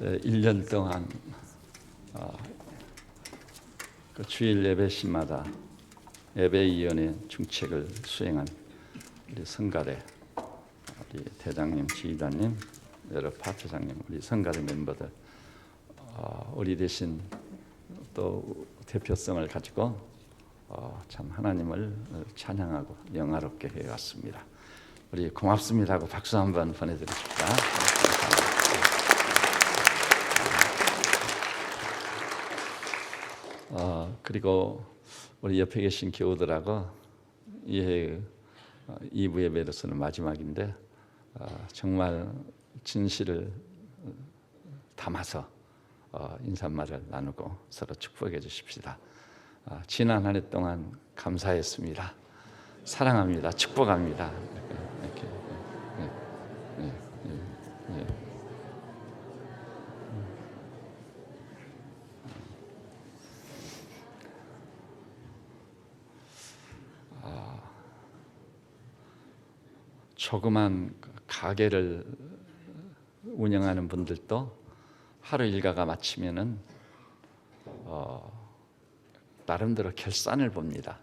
1년 동안 그 주일 예배시마다 예배위원회 중책을 수행한 우리 성가대, 우리 대장님, 지휘관님, 여러 파트장님, 우리 성가대 멤버들, 우리 대신 또 대표성을 가지고 참 하나님을 찬양하고 영화롭게 해왔습니다. 우리 고맙습니다 하고 박수 한번 보내드립시다. 그리고 우리 옆에 계신 교우들하고 이 2부 예배로서는 마지막인데 정말 진실을 담아서 인사말을 나누고 서로 축복해 주십시다. 지난 한 해 동안 감사했습니다. 사랑합니다. 축복합니다. 이렇게. 조그만 가게를 운영하는 분들도 하루 일과가 마치면은 나름대로 결산을 봅니다.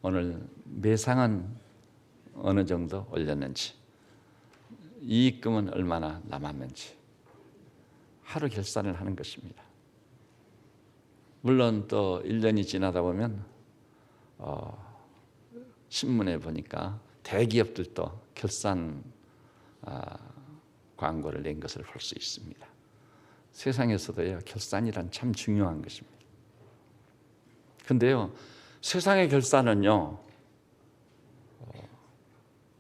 오늘 매상은 어느 정도 올렸는지, 이익금은 얼마나 남았는지 하루 결산을 하는 것입니다. 물론 또 1년이 지나다 보면 신문에 보니까 대기업들도 결산 광고를 낸 것을 볼 수 있습니다. 세상에서도요, 결산이란 참 중요한 것입니다. 근데요, 세상의 결산은요,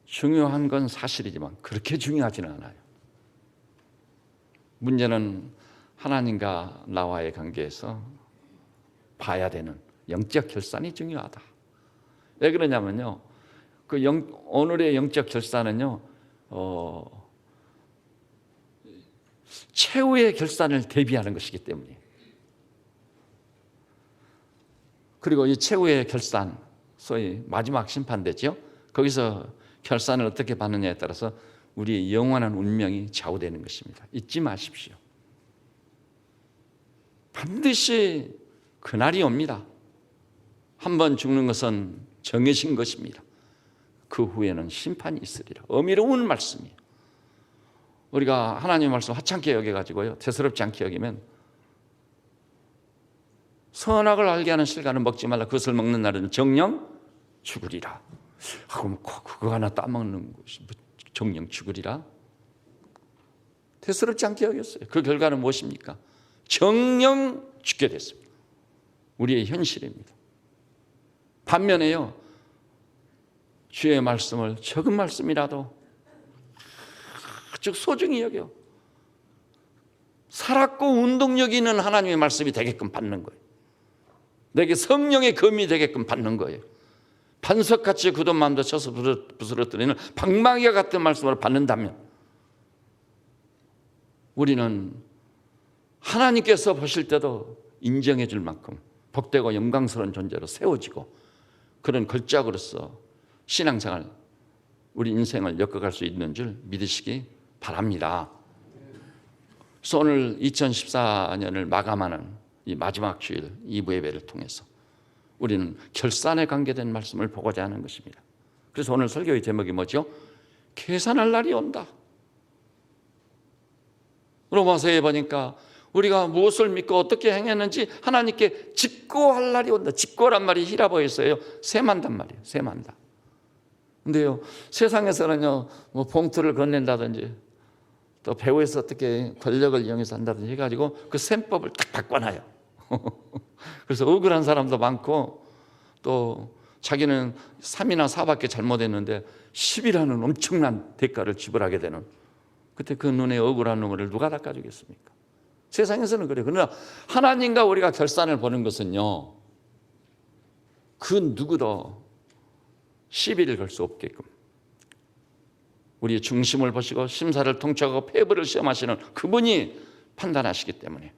중요한 건 사실이지만 그렇게 중요하지는 않아요. 문제는 하나님과 나와의 관계에서 봐야 되는 영적 결산이 중요하다. 왜 그러냐면요, 오늘의 영적 결산은요, 최후의 결산을 대비하는 것이기 때문에. 그리고 이 최후의 결산, 소위 마지막 심판대죠. 거기서 결산을 어떻게 받느냐에 따라서 우리의 영원한 운명이 좌우되는 것입니다. 잊지 마십시오. 반드시 그날이 옵니다. 한번 죽는 것은 정해진 것입니다. 그 후에는 심판이 있으리라. 어미로운 말씀이에요. 우리가 하나님의 말씀 하찮게 여겨가지고요, 대수롭지 않게 여기면 선악을 알게 하는 실과는 먹지 말라. 그것을 먹는 날은 정령 죽으리라. 그럼 그거 하나 따먹는 것이 정령 죽으리라? 대수롭지 않게 여겼어요. 그 결과는 무엇입니까? 정령 죽게 됐습니다. 우리의 현실입니다. 반면에요, 주의 말씀을 적은 말씀이라도 즉 소중히 여겨 살았고 운동력 있는 하나님의 말씀이 되게끔 받는 거예요. 내게 성령의 검이 되게끔 받는 거예요. 반석같이 굳은 마음도 쳐서 부스러뜨리는 방망이와 같은 말씀을 받는다면 우리는 하나님께서 보실 때도 인정해 줄 만큼 복되고 영광스러운 존재로 세워지고 그런 걸작으로서 신앙생활, 우리 인생을 엮어갈 수 있는 줄 믿으시기 바랍니다. 그래서 오늘 2014년을 마감하는 이 마지막 주일 2부 예배를 통해서 우리는 결산에 관계된 말씀을 보고자 하는 것입니다. 그래서 오늘 설교의 제목이 뭐죠? 계산할 날이 온다. 로마서에 보니까 우리가 무엇을 믿고 어떻게 행했는지 하나님께 직고할 날이 온다. 직고란 말이 히라보에서요, 세만단 말이에요. 세만다. 근데요, 세상에서는요, 뭐 봉투를 건넨다든지 또 배후에서 어떻게 권력을 이용해서 한다든지 해가지고 그 셈법을 딱 바꿔놔요. 그래서 억울한 사람도 많고 또 자기는 3이나 4밖에 잘못했는데 10이라는 엄청난 대가를 지불하게 되는, 그때 그 눈에 억울한 눈물을 누가 닦아주겠습니까? 세상에서는 그래요. 그러나 하나님과 우리가 결산을 보는 것은요, 그 누구도 시비를 걸 수 없게끔 우리의 중심을 보시고 심사를 통촉하고 폐부를 시험하시는 그분이 판단하시기 때문에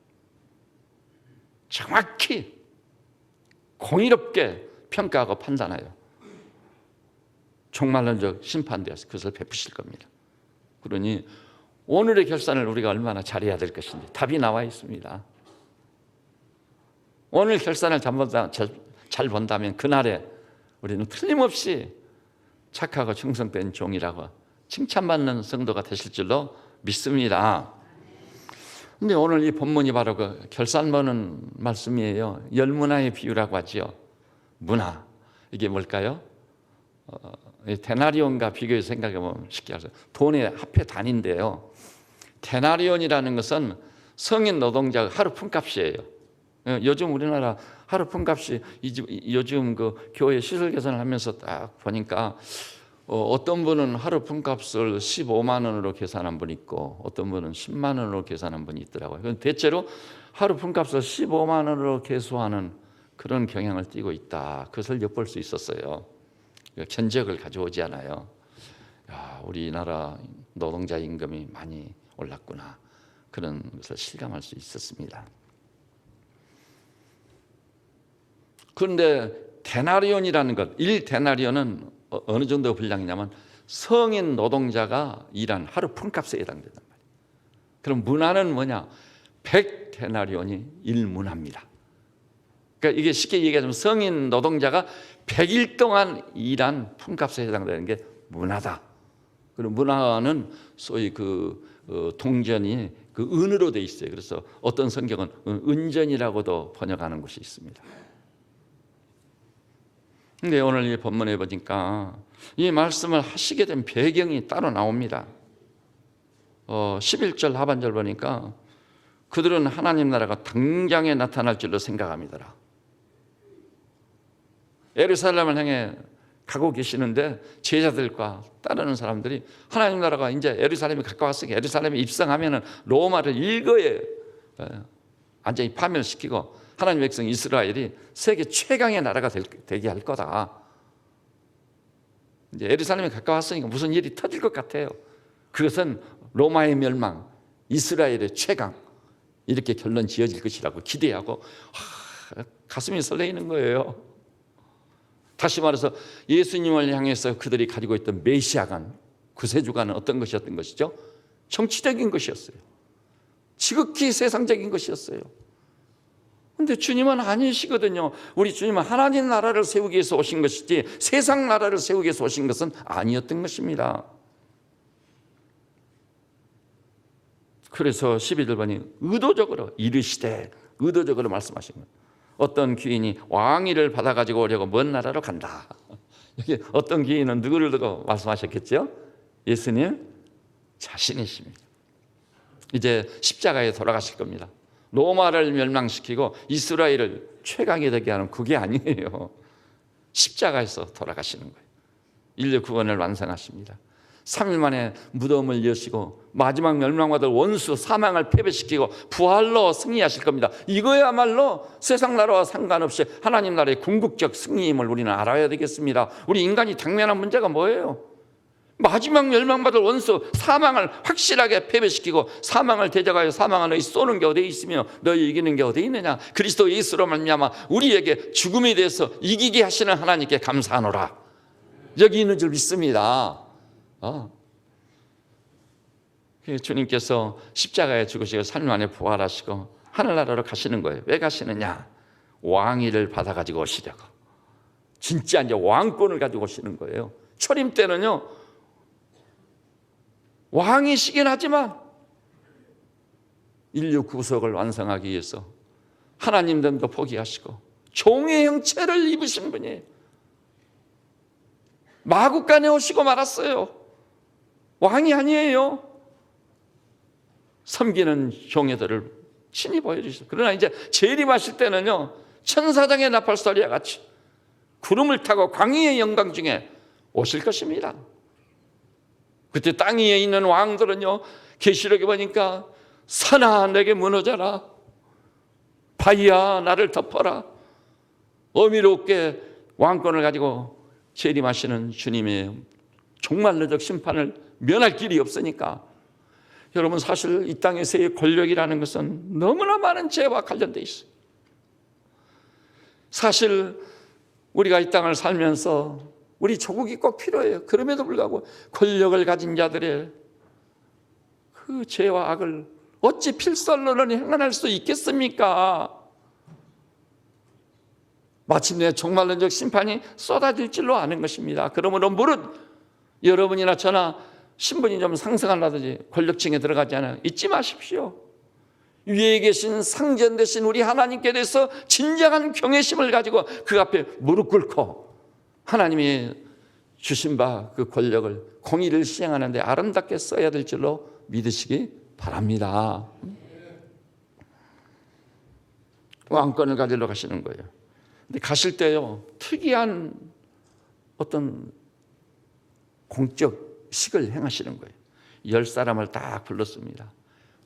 정확히 공의롭게 평가하고 판단하여 종말론적 심판되어서 그것을 베푸실 겁니다. 그러니 오늘의 결산을 우리가 얼마나 잘해야 될 것인지 답이 나와 있습니다. 오늘 결산을 잘 본다면 그날에 우리는 틀림없이 착하고 충성된 종이라고 칭찬받는 성도가 되실 줄로 믿습니다. 근데 오늘 이 본문이 바로 그 결산 보는 말씀이에요. 열문화의 비유라고 하지요. 문화, 이게 뭘까요? 데나리온과 비교해서 생각해 보면 쉽게 알아요. 돈의 화폐 단위인데요. 데나리온이라는 것은 성인 노동자 하루 품값이에요. 요즘 우리나라 하루 품값이 요즘 그 교회 시설 개선을 하면서 딱 보니까 어떤 분은 하루 품값을 15만 원으로 계산한 분이 있고 어떤 분은 10만 원으로 계산한 분이 있더라고요. 대체로 하루 품값을 15만 원으로 계수하는 그런 경향을 띠고 있다. 그것을 엿볼 수 있었어요. 견적을 가져오지 않아요. 야, 우리나라 노동자 임금이 많이 올랐구나. 그런 것을 실감할 수 있었습니다. 그런데 데나리온이라는 것, 1데나리온은 어느 정도 분량이냐면 성인 노동자가 일한 하루 품값에 해당된단 말이에요. 그럼 문화는 뭐냐? 100데나리온이 1문화입니다. 그러니까 이게 쉽게 얘기하자면 성인 노동자가 100일 동안 일한 품값에 해당되는 게 문화다. 그리고 문화는 소위 동전이 그 은으로 돼 있어요. 그래서 어떤 성경은 은전이라고도 번역하는 곳이 있습니다. 근데 오늘 이 본문에 보니까 이 말씀을 하시게 된 배경이 따로 나옵니다. 11절 하반절 보니까 그들은 하나님 나라가 당장에 나타날 줄로 생각합니다. 예루살렘을 향해 가고 계시는데 제자들과 따르는 사람들이 하나님 나라가 이제 예루살렘이 가까웠으니까 예루살렘에 입성하면 로마를 일거에 완전히 파멸시키고 하나님 백성 이스라엘이 세계 최강의 나라가 되게 할 거다. 이제 예루살렘에 가까웠으니까 무슨 일이 터질 것 같아요. 그것은 로마의 멸망, 이스라엘의 최강, 이렇게 결론 지어질 것이라고 기대하고 가슴이 설레이는 거예요. 다시 말해서 예수님을 향해서 그들이 가지고 있던 메시아관, 구세주관은 어떤 것이었던 것이죠? 정치적인 것이었어요. 지극히 세상적인 것이었어요. 그런데 주님은 아니시거든요. 우리 주님은 하나님 나라를 세우기 위해서 오신 것이지 세상 나라를 세우기 위해서 오신 것은 아니었던 것입니다. 그래서 12절반이 의도적으로 이르시되 의도적으로 말씀하신 거예요. 어떤 귀인이 왕위를 받아가지고 오려고 먼 나라로 간다. 여기 어떤 귀인은 누구를 두고 말씀하셨겠죠? 예수님 자신이십니다. 이제 십자가에 돌아가실 겁니다. 로마를 멸망시키고 이스라엘을 최강이 되게 하는 그게 아니에요. 십자가에서 돌아가시는 거예요. 인류 구원을 완성하십니다. 3일 만에 무덤을 여시고 마지막 멸망받을 원수 사망을 패배시키고 부활로 승리하실 겁니다. 이거야말로 세상 나라와 상관없이 하나님 나라의 궁극적 승리임을 우리는 알아야 되겠습니다. 우리 인간이 당면한 문제가 뭐예요? 마지막 멸망받을 원수 사망을 확실하게 패배시키고 사망을 대적하여 사망을 너희 쏘는 게 어디에 있으며 너희 이기는 게 어디에 있느냐? 그리스도 예수로 말미암아 우리에게 죽음에 대해서 이기게 하시는 하나님께 감사하노라. 여기 있는 줄 믿습니다. 주님께서 십자가에 죽으시고 3일 만에 부활하시고 하늘나라로 가시는 거예요. 왜 가시느냐? 왕위를 받아가지고 오시려고. 진짜 이제 왕권을 가지고 오시는 거예요. 초림 때는요 왕이시긴 하지만 인류 구속을 완성하기 위해서 하나님 됨도 포기하시고 종의 형체를 입으신 분이에요. 마구간에 오시고 말았어요. 왕이 아니에요. 섬기는 종애들을 친히 보여주셨어요. 그러나 이제 재림하실 때는요 천사장의 나팔소리와 같이 구름을 타고 광희의 영광 중에 오실 것입니다. 그때 땅 위에 있는 왕들은요 계시록에 보니까 산아 내게 무너져라, 바위야 나를 덮어라. 어미롭게 왕권을 가지고 재림하시는 주님의 종말론적 심판을 면할 길이 없으니까 여러분 사실 이 땅에서의 권력이라는 것은 너무나 많은 죄와 관련되어 있어요. 사실 우리가 이 땅을 살면서 우리 조국이 꼭 필요해요. 그럼에도 불구하고 권력을 가진 자들의 그 죄와 악을 어찌 필설로는 행할 수 있겠습니까? 마침내 종말론적 심판이 쏟아질 줄로 아는 것입니다. 그러므로 무릇 여러분이나 저나 신분이 좀 상승하려든지 권력층에 들어가지 않아요. 잊지 마십시오. 위에 계신 상전 되신 우리 하나님께 대해서 진정한 경외심을 가지고 그 앞에 무릎 꿇고 하나님이 주신 바 그 권력을 공의를 시행하는 데 아름답게 써야 될 줄로 믿으시기 바랍니다. 왕권을 가지러 가시는 거예요. 근데 가실 때요, 특이한 어떤 공적 식을 행하시는 거예요. 10사람을 딱 불렀습니다.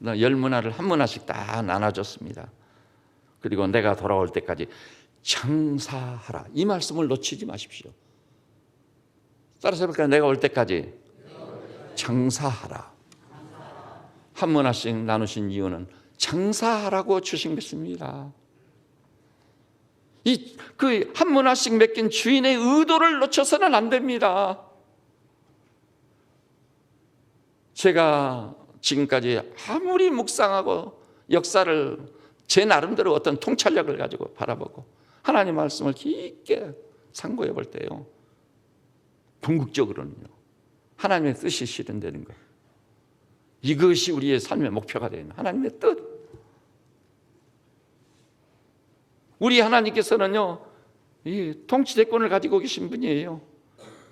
10문화를 한 문화씩 딱 나눠줬습니다. 그리고 내가 돌아올 때까지 장사하라. 이 말씀을 놓치지 마십시오. 따라서 해볼까요? 내가 올 때까지 장사하라. 한 문화씩 나누신 이유는 장사하라고 주신 것입니다. 그 한 문화씩 맡긴 주인의 의도를 놓쳐서는 안 됩니다. 제가 지금까지 아무리 묵상하고 역사를 제 나름대로 어떤 통찰력을 가지고 바라보고 하나님 말씀을 깊게 상고해 볼 때요, 궁극적으로는요, 하나님의 뜻이 실현되는 거예요. 이것이 우리의 삶의 목표가 되는 하나님의 뜻. 우리 하나님께서는요, 이 통치 대권을 가지고 계신 분이에요.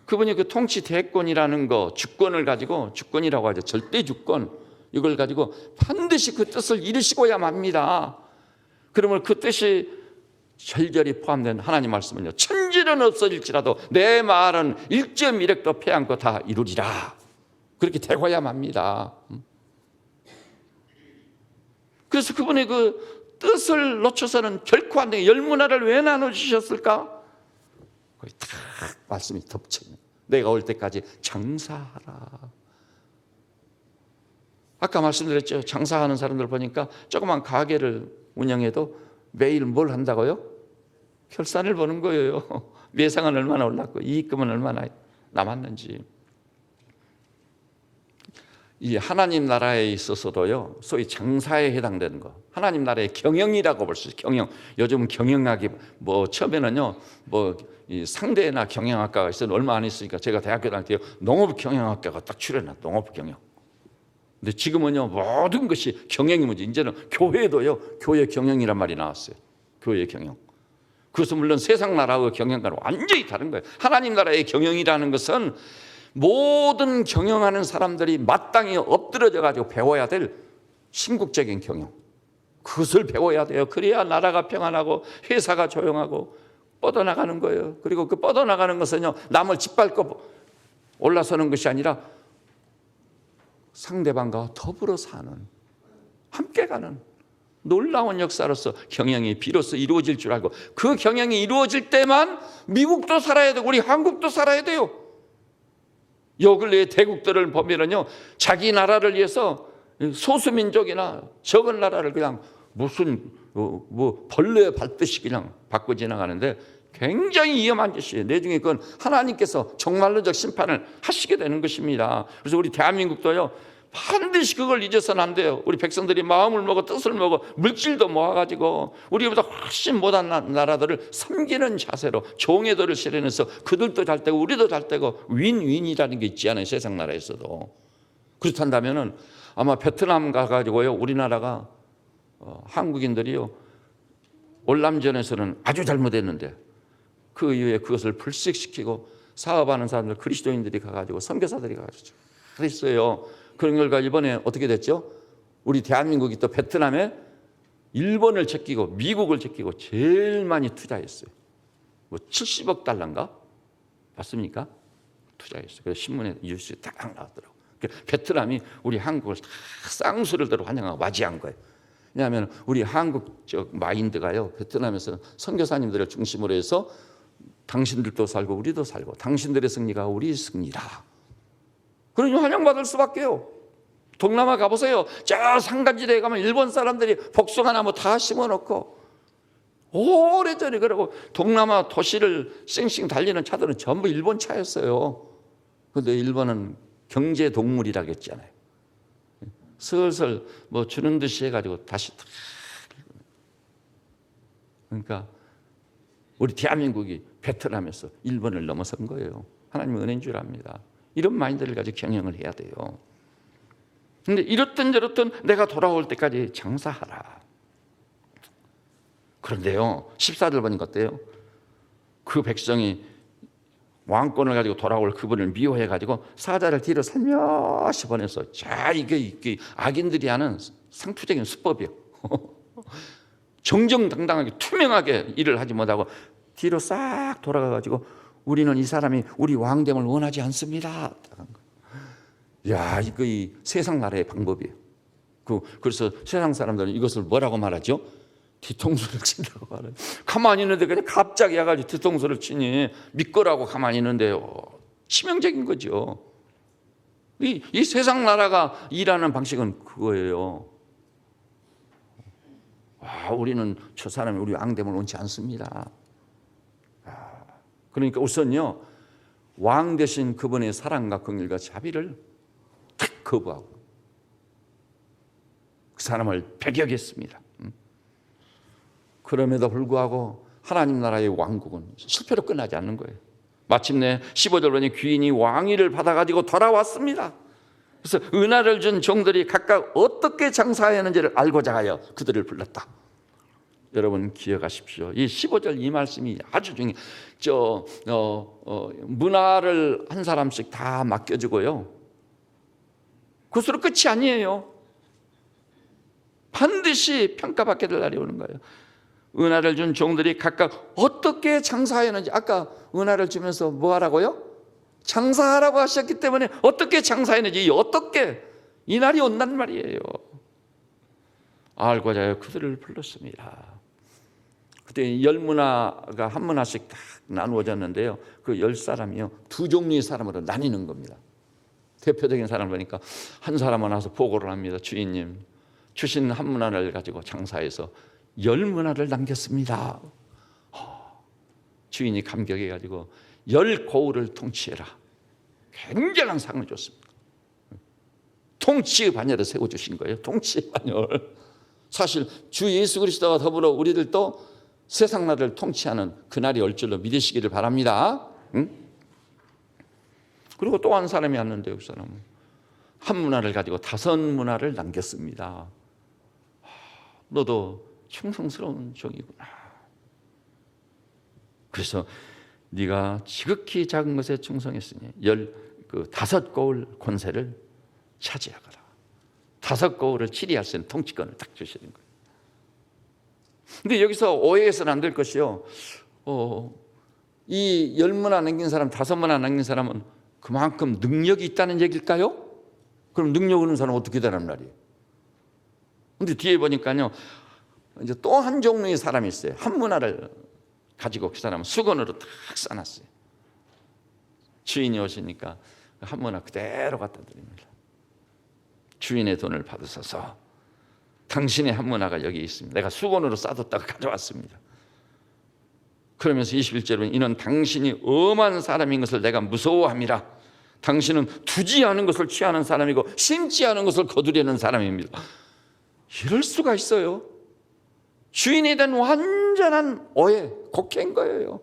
그분이 그 통치 대권이라는 거, 주권을 가지고, 주권이라고 하죠. 절대 주권. 이걸 가지고 반드시 그 뜻을 이루시고야 맙니다. 그러면 그 뜻이 절절히 포함된 하나님 말씀은요, 천지는 없어질지라도 내 말은 일점 이력도 패하고 다 이루리라. 그렇게 되고야 맙니다. 그래서 그분의 그 뜻을 놓쳐서는 결코 안 돼요. 10문화를 왜 나눠주셨을까? 거기 딱 말씀이 덮쳐있는, 내가 올 때까지 장사하라. 아까 말씀드렸죠. 장사하는 사람들 보니까 조그만 가게를 운영해도 매일 뭘 한다고요? 결산을 보는 거예요. 매상은 얼마나 올랐고 이익금은 얼마나 남았는지. 이 하나님 나라에 있어서도요, 소위 장사에 해당되는 거, 하나님 나라의 경영이라고 볼 수 있어요. 경영. 요즘 경영학이 처음에는요, 이 상대나 경영학과가 있어요. 얼마 안 있으니까 제가 대학교 다닐 때 농업 경영학과가 딱 출연했나, 농업 경영. 근데 지금은요, 모든 것이 경영이 문제. 이제는 교회도요, 교회 경영이란 말이 나왔어요. 교회 경영. 그래서 물론 세상 나라의 경영과는 완전히 다른 거예요. 하나님 나라의 경영이라는 것은 모든 경영하는 사람들이 마땅히 엎드러져 가지고 배워야 될 신국적인 경영, 그것을 배워야 돼요. 그래야 나라가 평안하고 회사가 조용하고 뻗어나가는 거예요. 그리고 그 뻗어나가는 것은요, 남을 짓밟고 올라서는 것이 아니라 상대방과 더불어 사는, 함께 가는 놀라운 역사로서 경영이 비로소 이루어질 줄 알고, 그 경영이 이루어질 때만 미국도 살아야 되고 우리 한국도 살아야 돼요. 요 근래의 대국들을 보면은요, 자기 나라를 위해서 소수민족이나 적은 나라를 그냥 무슨 벌레 밟듯이 그냥 밟고 지나가는데 굉장히 위험한 짓이에요. 나중에 그건 하나님께서 종말론적 심판을 하시게 되는 것입니다. 그래서 우리 대한민국도요, 반드시 그걸 잊어서는 안 돼요. 우리 백성들이 마음을 먹어 뜻을 먹어 물질도 모아가지고 우리보다 훨씬 못한 나라들을 섬기는 자세로 종의 도를 실현해서 그들도 잘 되고 우리도 잘 되고 윈윈이라는 게 있지 않아요, 세상 나라에서도. 그렇단다면은 아마 베트남 가가지고요, 우리나라가 한국인들이요, 월남전에서는 아주 잘못했는데 그 이후에 그것을 불식시키고 사업하는 사람들, 그리스도인들이 가가지고 선교사들이 가가지고 그랬어요. 그런 결과 이번에 어떻게 됐죠? 우리 대한민국이 또 베트남에 일본을 제끼고 미국을 제끼고 제일 많이 투자했어요. 70억 달러인가? 맞습니까? 투자했어요. 그래서 신문에 뉴스에 딱 나왔더라고요. 베트남이 우리 한국을 다 쌍수를 들어 환영하고 맞이한 거예요. 왜냐하면 우리 한국적 마인드가요, 베트남에서 선교사님들을 중심으로 해서 당신들도 살고 우리도 살고 당신들의 승리가 우리 승리다. 그러니 환영받을 수밖에요. 동남아 가보세요. 저 산간지대에 가면 일본 사람들이 복숭아나무 다 심어놓고 오래전에, 그러고 동남아 도시를 쌩쌩 달리는 차들은 전부 일본 차였어요. 그런데 일본은 경제 동물이라고 했잖아요. 슬슬 뭐 주는 듯이 해가지고 다시 탁. 그러니까 우리 대한민국이 베트남에서 일본을 넘어선 거예요. 하나님의 은혜인 줄 압니다. 이런 마인드를 가지고 경영을 해야 돼요. 근데 이렇든 저렇든 내가 돌아올 때까지 장사하라. 그런데요, 14절 보니까 어때요? 그 백성이 왕권을 가지고 돌아올 그분을 미워해가지고 사자를 뒤로 살며시 보내서, 자, 이게 악인들이 하는 상투적인 수법이요. 정정당당하게 투명하게 일을 하지 못하고 뒤로 싹 돌아가가지고 우리는 이 사람이 우리 왕됨을 원하지 않습니다. 야, 이거 이 세상 나라의 방법이에요. 그래서 세상 사람들은 이것을 뭐라고 말하죠? 뒤통수를 친다고 말해요. 가만히 있는데 그냥 갑자기 와가지고 뒤통수를 치니 믿거라고 가만히 있는데요. 치명적인 거죠. 이 세상 나라가 일하는 방식은 그거예요. 우리는 저 사람이 우리 왕됨을 원치 않습니다. 그러니까 우선요, 왕 대신 그분의 사랑과 긍휼과 자비를 탁 거부하고 그 사람을 배격했습니다. 그럼에도 불구하고 하나님 나라의 왕국은 실패로 끝나지 않는 거예요. 마침내 15절 보니 귀인이 왕위를 받아가지고 돌아왔습니다. 그래서 은하를 준 종들이 각각 어떻게 장사해야 하는지를 알고자 하여 그들을 불렀다. 여러분 기억하십시오. 이 15절 이 말씀이 아주 중요해요. 문화를 한 사람씩 다 맡겨주고요, 그것으로 끝이 아니에요. 반드시 평가받게 될 날이 오는 거예요. 은하를 준 종들이 각각 어떻게 장사하였는지, 아까 은하를 주면서 뭐 하라고요? 장사하라고 하셨기 때문에 어떻게 장사했는지, 어떻게 이 날이 온단 말이에요. 알고자 하여 그들을 불렀습니다. 그때 10문화가 한 문화씩 딱 나누어졌는데요, 그 10사람이요 2종류의 사람으로 나뉘는 겁니다. 대표적인 사람을 보니까 한 사람은 와서 보고를 합니다. 주인님, 주신 한 문화를 가지고 장사해서 10문화를 남겼습니다. 주인이 감격해가지고 10고을을 통치해라. 굉장한 상을 줬습니다. 통치의 반열을 세워주신 거예요. 통치의 반열. 사실 주 예수 그리스도와 더불어 우리들도 세상 나라를 통치하는 그날이 올 줄로 믿으시기를 바랍니다. 응? 그리고 또 한 사람이 왔는데 그 사람은 한 문화를 가지고 5문화를 남겼습니다. 너도 충성스러운 종이구나. 그래서 네가 지극히 작은 것에 충성했으니 5고을 권세를 차지하거라. 5고을을 치리할 수 있는 통치권을 딱 주시는 거예요. 근데 여기서 오해해서는 안 될 것이요, 이 10문화 남긴 사람, 5문화 남긴 사람은 그만큼 능력이 있다는 얘기일까요? 그럼 능력 없는 사람은 어떻게 되란 말이에요? 근데 뒤에 보니까요, 이제 또 한 종류의 사람이 있어요. 한 문화를 가지고 그 사람은 수건으로 탁 싸놨어요. 주인이 오시니까 한 문화 그대로 갖다 드립니다. 주인의 돈을 받으셔서 당신의 한 문화가 여기 있습니다. 내가 수건으로 싸뒀다가 가져왔습니다. 그러면서 21절에 이는 당신이 엄한 사람인 것을 내가 무서워함이라. 당신은 두지 않은 것을 취하는 사람이고 심지 않은 것을 거두려는 사람입니다. 이럴 수가 있어요. 주인에 대한 완전한 오해, 곡해인 거예요.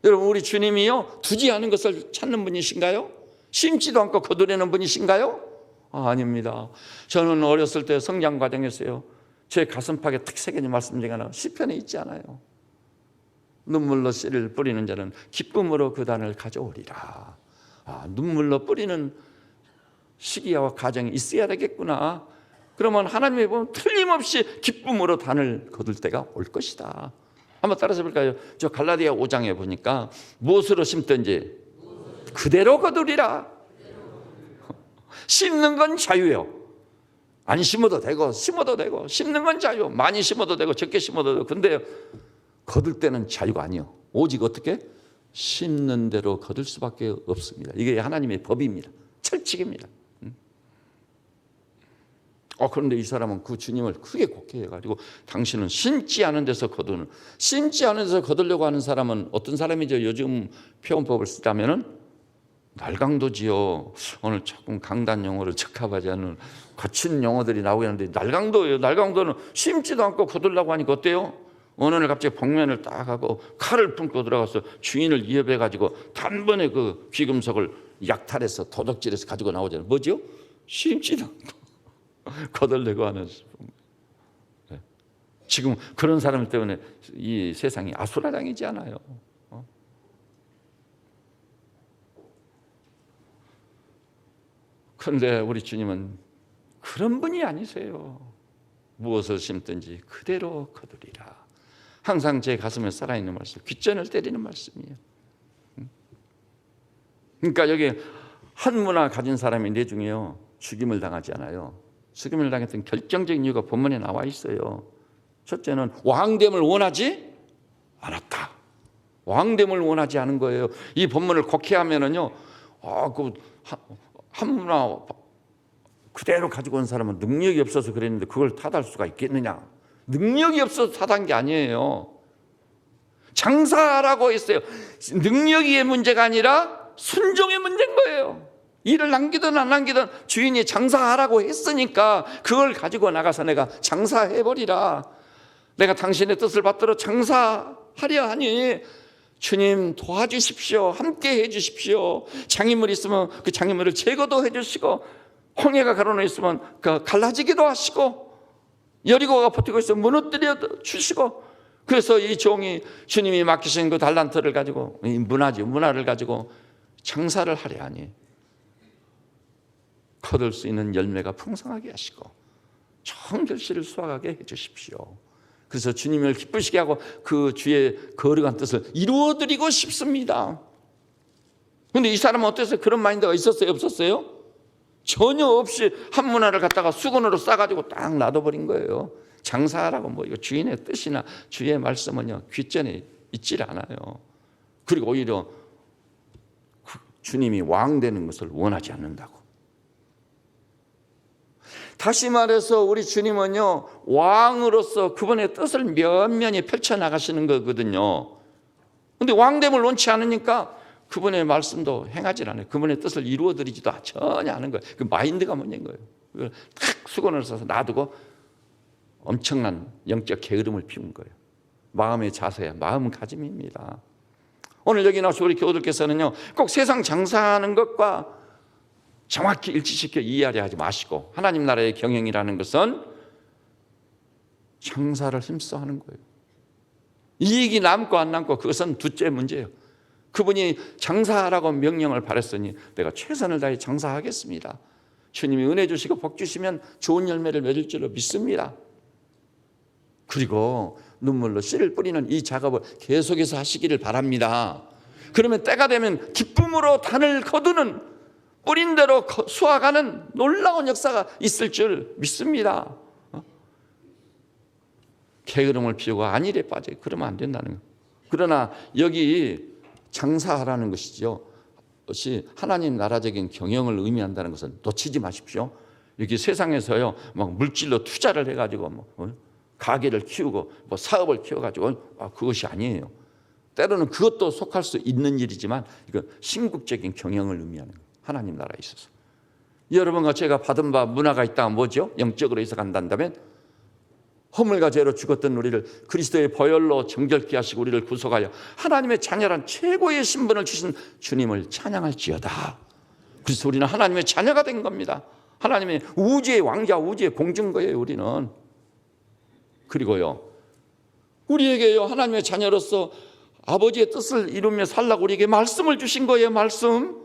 여러분, 우리 주님이요 두지 않은 것을 찾는 분이신가요? 심지도 않고 거두려는 분이신가요? 아닙니다. 저는 어렸을 때 성장 과정에서요, 제 가슴팍에 탁 새겨진 말씀 중에 하나 시편에 있지 않아요? 눈물로 씨를 뿌리는 자는 기쁨으로 그 단을 가져오리라. 눈물로 뿌리는 시기와 과정이 있어야 되겠구나. 그러면 하나님이 보면 틀림없이 기쁨으로 단을 거둘 때가 올 것이다. 한번 따라서 볼까요? 저 갈라디아 5장에 보니까 무엇으로 심든지 그대로 거두리라. 심는 건 자유예요. 안 심어도 되고 심어도 되고, 심는 건 자유. 많이 심어도 되고 적게 심어도 되고. 근데 거둘 때는 자유가 아니에요. 오직 어떻게? 심는 대로 거둘 수밖에 없습니다. 이게 하나님의 법입니다. 철칙입니다. 그런데 이 사람은 그 주님을 크게 곡해해가지고 당신은 심지 않은 데서 거두는, 심지 않은 데서 거두려고 하는 사람은 어떤 사람이죠? 요즘 표현법을 쓰자면은 날강도지요. 오늘 조금 강단 용어를 적합하지 않은 거친 용어들이 나오긴 하는데 날강도예요. 날강도는 심지도 않고 거들라고 하니까 어때요? 어느 날 갑자기 복면을 딱 하고 칼을 품고 들어가서 주인을 위협해가지고 단번에 그 귀금속을 약탈해서 도둑질해서 가지고 나오잖아요. 뭐죠? 심지도 않고 거들려고 하는. 지금 그런 사람 때문에 이 세상이 아수라장이지 않아요. 그런데 우리 주님은 그런 분이 아니세요. 무엇을 심든지 그대로 거두리라. 항상 제 가슴에 살아있는 말씀, 귓전을 때리는 말씀이에요. 그러니까 여기 한 문화 가진 사람이 내 중에요, 죽임을 당하지 않아요. 죽임을 당했던 결정적인 이유가 본문에 나와 있어요. 첫째는 왕됨을 원하지 않았다. 왕됨을 원하지 않은 거예요. 이 본문을 곡해하면은요, 한 문화 그대로 가지고 온 사람은 능력이 없어서 그랬는데 그걸 탓할 수가 있겠느냐? 능력이 없어서 탓한 게 아니에요. 장사하라고 했어요. 능력의 문제가 아니라 순종의 문제인 거예요. 일을 남기든 안 남기든 주인이 장사하라고 했으니까 그걸 가지고 나가서 내가 장사해버리라. 내가 당신의 뜻을 받들어 장사하려 하니 주님 도와주십시오. 함께 해주십시오. 장애물이 있으면 그 장애물을 제거도 해주시고, 홍해가 가로놓여 있으면 그 갈라지기도 하시고, 여리고가 버티고 있으면 무너뜨려 주시고. 그래서 이 종이 주님이 맡기신 그 달란트를 가지고, 이 문화를 가지고 장사를 하려 하니 거둘 수 있는 열매가 풍성하게 하시고 좋은 결실을 수확하게 해주십시오. 그래서 주님을 기쁘시게 하고 그 주의 거룩한 뜻을 이루어드리고 싶습니다. 그런데 이 사람은 어땠어요? 그런 마인드가 있었어요? 없었어요? 전혀 없이 한 문화를 갖다가 수건으로 싸가지고 딱 놔둬버린 거예요. 장사하라고 뭐 이거 주인의 뜻이나 주의 말씀은요, 귓전에 있질 않아요. 그리고 오히려 주님이 왕 되는 것을 원하지 않는다고. 다시 말해서 우리 주님은요, 왕으로서 그분의 뜻을 면면히 펼쳐나가시는 거거든요. 그런데 왕됨을 원치 않으니까 그분의 말씀도 행하지 않아요. 그분의 뜻을 이루어드리지도 전혀 않은 거예요. 그 마인드가 문제인 거예요. 그걸 탁 수건을 써서 놔두고 엄청난 영적 게으름을 피운 거예요. 마음의 자세야, 마음가짐입니다. 오늘 여기 나와서 우리 교우들께서는요, 꼭 세상 장사하는 것과 정확히 일치시켜 이해하려 하지 마시고, 하나님 나라의 경영이라는 것은 장사를 힘써 하는 거예요. 이익이 남고 안 남고 그것은 둘째 문제예요. 그분이 장사하라고 명령을 받았으니 내가 최선을 다해 장사하겠습니다. 주님이 은혜 주시고 복 주시면 좋은 열매를 맺을 줄로 믿습니다. 그리고 눈물로 씨를 뿌리는 이 작업을 계속해서 하시기를 바랍니다. 그러면 때가 되면 기쁨으로 단을 거두는, 뿌린 대로 수확하는 놀라운 역사가 있을 줄 믿습니다. 게으름을 피우고 안일에 빠져요. 그러면 안 된다는 거예요. 그러나 여기 장사하라는 것이죠. 그것이 하나님 나라적인 경영을 의미한다는 것은 놓치지 마십시오. 여기 세상에서요, 막 물질로 투자를 해가지고 뭐 가게를 키우고 뭐 사업을 키워가지고 그것이 아니에요. 때로는 그것도 속할 수 있는 일이지만 이건 신국적인 경영을 의미하는 거예요. 하나님 나라에 있어서. 여러분과 제가 받은 바 문화가 있다면 뭐죠? 영적으로 해석한다면 허물과 죄로 죽었던 우리를 그리스도의 보혈로 정결케 하시고 우리를 구속하여 하나님의 자녀란 최고의 신분을 주신 주님을 찬양할지어다. 그래서 우리는 하나님의 자녀가 된 겁니다. 하나님의 우주의 왕자, 우주의 공주인 거예요, 우리는. 그리고요, 우리에게요, 하나님의 자녀로서 아버지의 뜻을 이루며 살라고 우리에게 말씀을 주신 거예요. 말씀.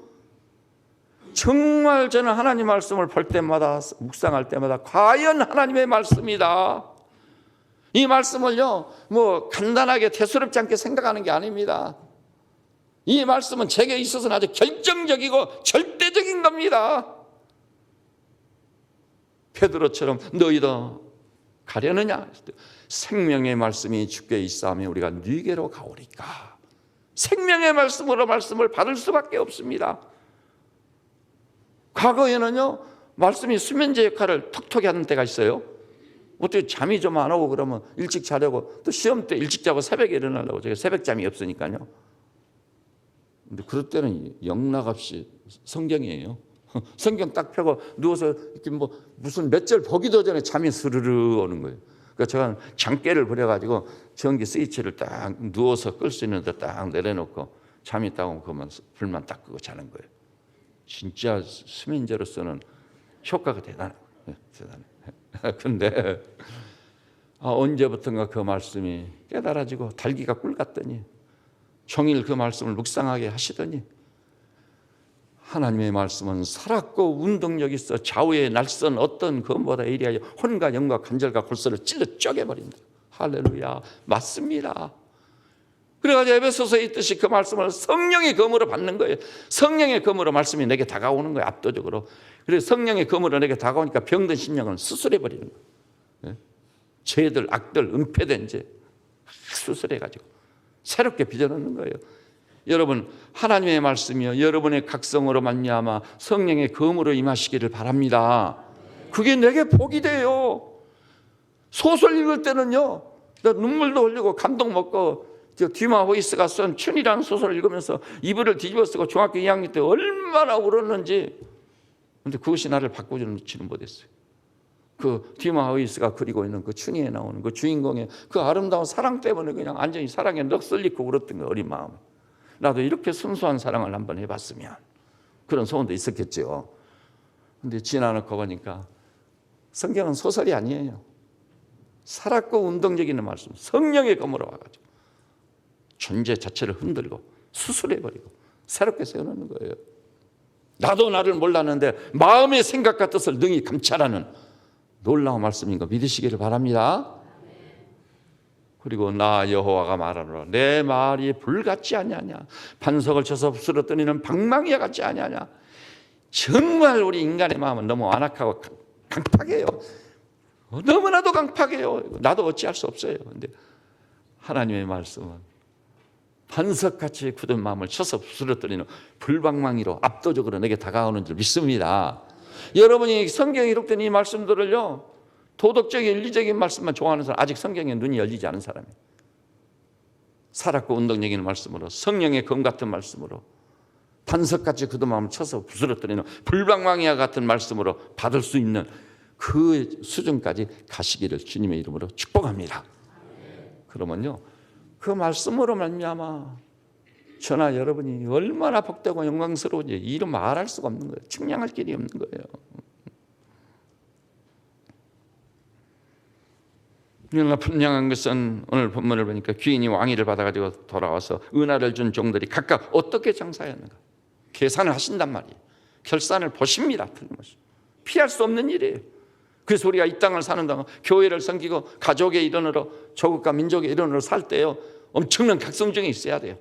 정말 저는 하나님 말씀을 볼 때마다, 묵상할 때마다 과연 하나님의 말씀이다. 이 말씀을요, 뭐 간단하게 대수롭지 않게 생각하는 게 아닙니다. 이 말씀은 제게 있어서는 아주 결정적이고 절대적인 겁니다. 베드로처럼 너희도 가려느냐? 생명의 말씀이 주께 있사오며 우리가 네게로 가오리까. 생명의 말씀으로 말씀을 받을 수밖에 없습니다. 과거에는요, 말씀이 수면제 역할을 톡톡히 하는 때가 있어요. 어떻게 잠이 좀 안 오고 그러면 일찍 자려고, 또 시험 때 일찍 자고 새벽에 일어나려고. 제가 새벽잠이 없으니까요. 근데 그럴 때는 영락없이 성경이에요. 성경 딱 펴고 누워서 이렇게 뭐 무슨 몇 절 보기도 전에 잠이 스르르 오는 거예요. 그러니까 제가 장깨를 부려가지고 전기 스위치를 딱 누워서 끌 수 있는 데 딱 내려놓고 잠이 딱 오면 그만 불만 딱 끄고 자는 거예요. 진짜 수면제로서는 효과가 대단해요. 대단해. 근데 언제부턴가 그 말씀이 깨달아지고 달기가 꿀 같더니 종일 그 말씀을 묵상하게 하시더니 하나님의 말씀은 살았고 운동력 있어 좌우의 날선 어떤 검보다 예리하여 혼과 영과 관절과 골수를 찔러 쪼개버린다. 할렐루야. 맞습니다. 그래가지고 에베소서에 있듯이 그 말씀을 성령의 검으로 받는 거예요. 성령의 검으로 말씀이 내게 다가오는 거예요. 압도적으로. 그래서 성령의 검으로 내게 다가오니까 병든 심령을 수술해버리는 거예요. 죄들, 악들, 은폐된 죄 수술해가지고 새롭게 빚어넣는 거예요. 여러분, 하나님의 말씀이요 여러분의 각성으로 말미암아 성령의 검으로 임하시기를 바랍니다. 그게 내게 복이 돼요. 소설 읽을 때는요 나 눈물도 흘리고 감동 먹고 디마 호이스가 쓴 춘이라는 소설을 읽으면서 이불을 뒤집어 쓰고 중학교 2학년 때 얼마나 울었는지. 근데 그것이 나를 바꾸지는 못했어요. 그 디마 호이스가 그리고 있는 그 춘이에 나오는 그 주인공의 그 아름다운 사랑 때문에 그냥 완전히 사랑에 넋을리고 울었던 거예요. 어린 마음에. 나도 이렇게 순수한 사랑을 한번 해봤으면 그런 소원도 있었겠죠. 근데 지나놓고 보니까 성경은 소설이 아니에요. 살았고 운동력 있는 말씀, 성령의 검으로 와가지고 존재 자체를 흔들고 수술해버리고 새롭게 세워놓는 거예요. 나도 나를 몰랐는데 마음의 생각과 뜻을 능히 감찰하는 놀라운 말씀인 거 믿으시기를 바랍니다. 그리고 나 여호와가 말하노라 내 말이 불같지 아니하냐 반석을 쳐서 부스러뜨리는 방망이와 같지 아니하냐. 정말 우리 인간의 마음은 너무 완악하고 강팍해요. 너무나도 강팍해요. 나도 어찌할 수 없어요. 근데 하나님의 말씀은 반석같이 굳은 마음을 쳐서 부스러뜨리는 불방망이로 압도적으로 내게 다가오는 줄 믿습니다. 여러분이 성경에 기록된 이 말씀들을요 도덕적인 윤리적인 말씀만 좋아하는 사람, 아직 성경에 눈이 열리지 않은 사람이에요. 살았고 운동력 있는 말씀으로 성령의 검 같은 말씀으로 반석같이 굳은 마음을 쳐서 부스러뜨리는 불방망이와 같은 말씀으로 받을 수 있는 그 수준까지 가시기를 주님의 이름으로 축복합니다. 그러면요 그 말씀으로 말미암아 저나 여러분이 얼마나 복되고 영광스러운지 이름 말할 수가 없는 거예요. 측량할 길이 없는 거예요. 그러나 분명한 것은 오늘 본문을 보니까 귀인이 왕위를 받아가지고 돌아와서 은하를 준 종들이 각각 어떻게 장사했는가 계산을 하신단 말이에요. 결산을 보십니다. 틀림없이. 피할 수 없는 일이에요. 그래서 우리가 이 땅을 사는 동안 교회를 섬기고 가족의 일원으로 조국과 민족의 일원으로 살 때요 엄청난 각성중에 있어야 돼요.